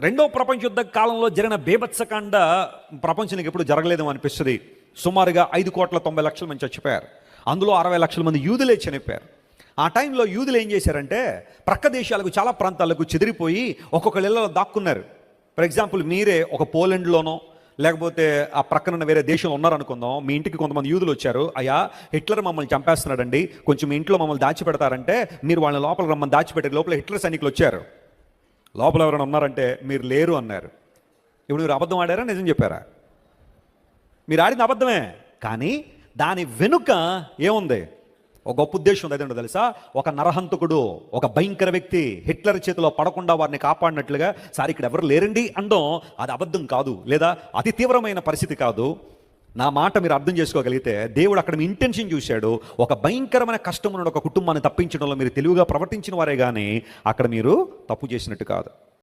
రెండో ప్రపంచ యుద్ధ కాలంలో జరిగిన బీభత్సకాండ ప్రపంచానికి ఎప్పుడు జరగలేదేమో అనిపిస్తుంది. సుమారుగా 5,90,00,000 మంది చచ్చిపోయారు. అందులో 60 లక్షల మంది యూదులే చనిపోయారు. ఆ టైంలో యూదులు ఏం చేశారంటే ప్రక్క దేశాలకు చాలా ప్రాంతాలకు చెదిరిపోయి ఒక్కొక్క ఇళ్లలో దాక్కున్నారు. ఫర్ ఎగ్జాంపుల్, మీరే ఒక పోలాండ్లోనో లేకపోతే ఆ ప్రక్కన వేరే దేశంలో ఉన్నారనుకుందాం. మీ ఇంటికి కొంతమంది యూదులు వచ్చారు. అయ్యా, హిట్లర్ మమ్మల్ని చంపేస్తున్నాడండి, కొంచెం మీ ఇంట్లో మమ్మల్ని దాచిపెడతారంటే మీరు వాళ్ళని లోపల రమ్మని దాచిపెట్టే లోపల హిట్లర్ సైనికులు వచ్చారు. లోపల ఎవరైనా ఉన్నారంటే మీరు లేరు అన్నారు. ఇప్పుడు మీరు అబద్ధం ఆడారా, నిజం చెప్పారా? మీరు ఆడింది అబద్ధమే, కానీ దాని వెనుక ఏముంది? ఒక గొప్ప ఉద్దేశం ఉంది. అదేంటో తెలుసా? ఒక నరహంతకుడు, ఒక భయంకర వ్యక్తి హిట్లర్ చేతిలో పడకుండా వారిని కాపాడినట్లుగా, సార్ ఇక్కడ ఎవరు లేరండి అనడం అది అబద్ధం కాదు, లేదా అతి తీవ్రమైన పరిస్థితి కాదు. నా మాట మీరు అర్థం చేసుకోగలిగితే దేవుడు అక్కడ మీ ఇంటెన్షన్ చూశాడు. ఒక భయంకరమైన కష్టం ఉన్న ఒక కుటుంబాన్ని తప్పించడంలో మీరు తెలివిగా ప్రవర్తించిన వారే కానీ అక్కడ మీరు తప్పు చేసినట్టు కాదు.